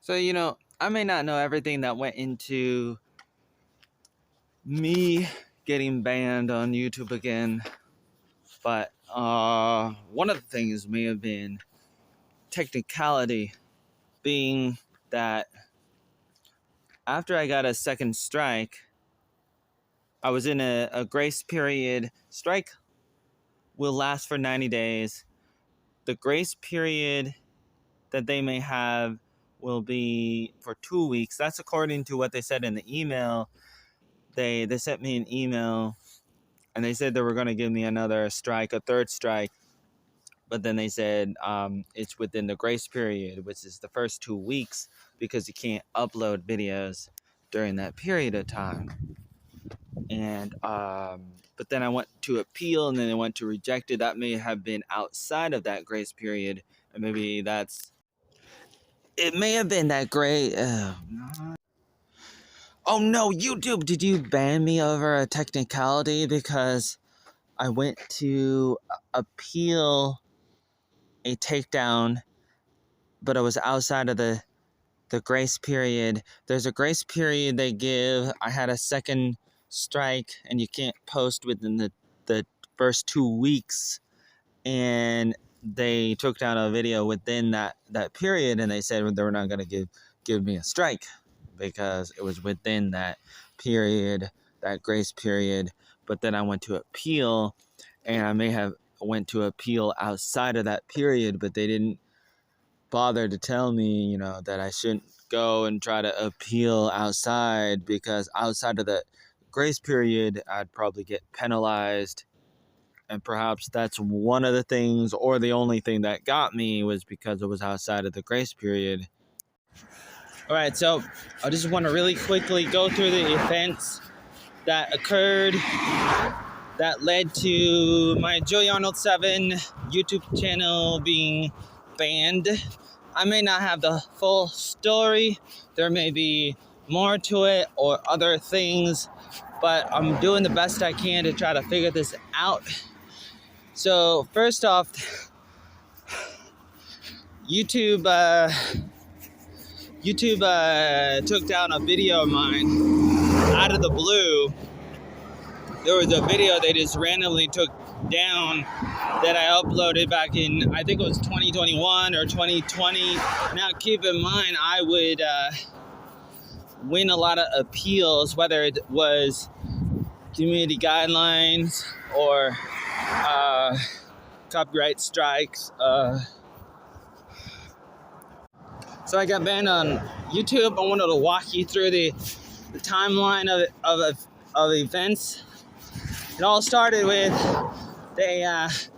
So, I may not know everything that went into me getting banned on YouTube again, but one of the things may have been technicality, being that after I got a second strike, I was in a grace period. Strike will last for 90 days. The grace period that they may have will be for 2 weeks. That's according to what they said in the email. They sent me an email and they said they were going to give me another strike, a third strike. But then they said it's within the grace period, which is the first 2 weeks, because you can't upload videos during that period of time. And but then I went to appeal, and then they went to reject it. That may have been outside of that grace period, and maybe it may have been that great. Oh no, YouTube! Did you ban me over a technicality because I went to appeal a takedown, but it was outside of the grace period? There's a grace period they give. I had a second strike, and you can't post within the first 2 weeks, and they took down a video within that period, and they said they were not going to give me a strike because it was within that period, that grace period. But then I went to appeal, and I may have went to appeal outside of that period, but they didn't bother to tell me, that I shouldn't go and try to appeal outside, because outside of the grace period, I'd probably get penalized. And perhaps that's one of the things, or the only thing that got me, was because it was outside of the grace period. All right, so I just want to really quickly go through the events that occurred that led to my Joey Arnold 7 YouTube channel being banned. I may not have the full story. There may be more to it or other things, but I'm doing the best I can to try to figure this out. So first off, YouTube took down a video of mine out of the blue. There was a video they just randomly took down that I uploaded back in, I think it was 2021 or 2020. Now keep in mind, I would win a lot of appeals, whether it was community guidelines or copyright strikes. So I got banned on YouTube. I wanted to walk you through the timeline of events. It all started with they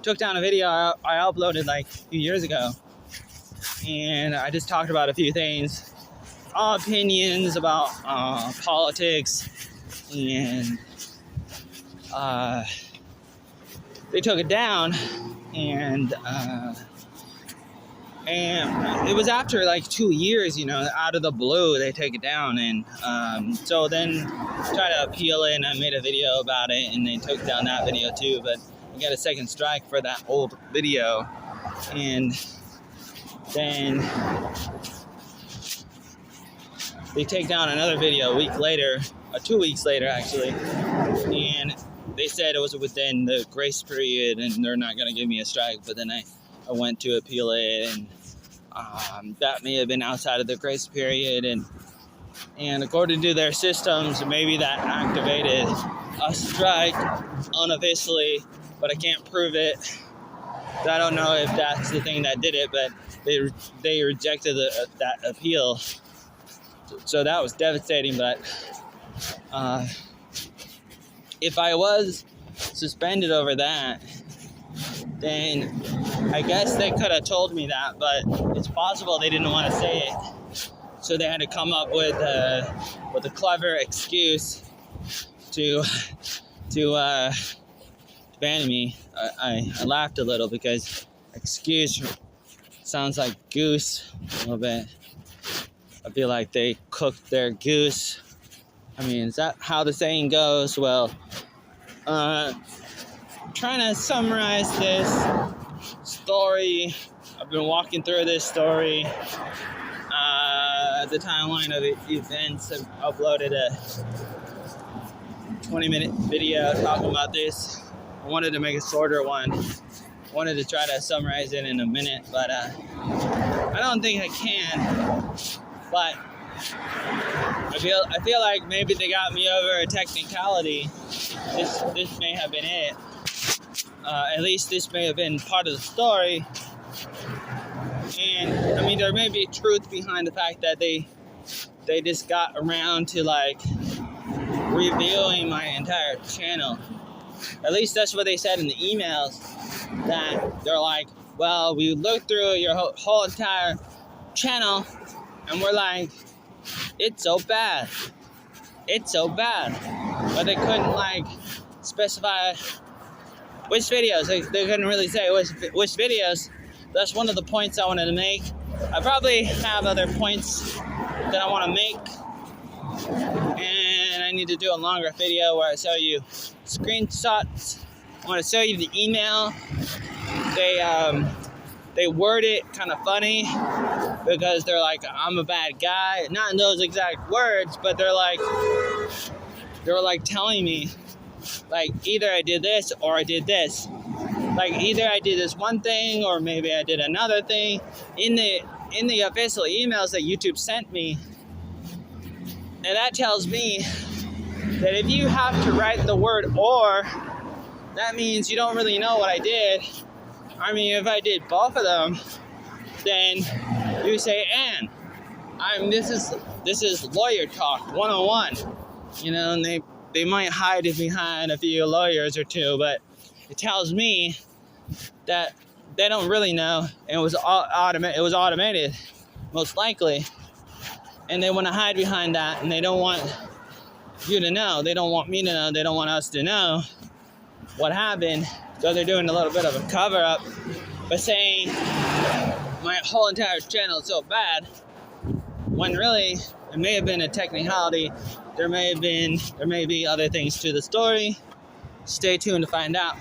took down a video I uploaded like a few years ago, and I just talked about a few things, opinions about politics, and they took it down, and it was after like 2 years, out of the blue, they take it down. And so then tried to appeal it, and I made a video about it, and they took down that video too. But I got a second strike for that old video. And then they take down another video a week later, 2 weeks later actually. And they said it was within the grace period and they're not going to give me a strike. But then I went to appeal it, and that may have been outside of the grace period, and according to their systems, maybe that activated a strike unofficially, but I can't prove it. So I don't know if that's the thing that did it, but they rejected that appeal. So that was devastating. But if I was suspended over that, then I guess they could have told me that, but it's possible they didn't want to say it. So they had to come up with a clever excuse to ban me. I laughed a little because excuse sounds like goose a little bit. I feel like they cooked their goose. I mean, is that how the saying goes? Well, trying to summarize this story. I've been walking through this story. the timeline of the events. I've uploaded a 20-minute video talking about this. I wanted to make a shorter one. I wanted to try to summarize it in a minute, but I don't think I can. But I feel like maybe they got me over a technicality. This may have been it. At least this may have been part of the story. And I mean, there may be truth behind the fact that they just got around to like reviewing my entire channel. At least that's what they said in the emails. That they're like, well, we looked through your whole entire channel, and we're like, it's so bad. It's so bad. But they couldn't like specify which videos. They couldn't really say which videos. That's one of the points I wanted to make. I probably have other points that I want to make. And I need to do a longer video where I show you screenshots. I want to show you the email. They word it kind of funny because they're like, I'm a bad guy. Not in those exact words, but they were like telling me, like, either I did this or I did this. Like, either I did this one thing or maybe I did another thing. In the official emails that YouTube sent me, and that tells me that if you have to write the word or, that means you don't really know what I did. I mean, if I did both of them, then you say and. This is lawyer talk 101. You know, and they might hide it behind a few lawyers or two, but it tells me that they don't really know, and it was automated, most likely, and they want to hide behind that, and they don't want you to know, they don't want me to know, they don't want us to know what happened, so they're doing a little bit of a cover-up by saying my whole entire channel is so bad, when really, it may have been a technicality. There may be other things to the story. Stay tuned to find out.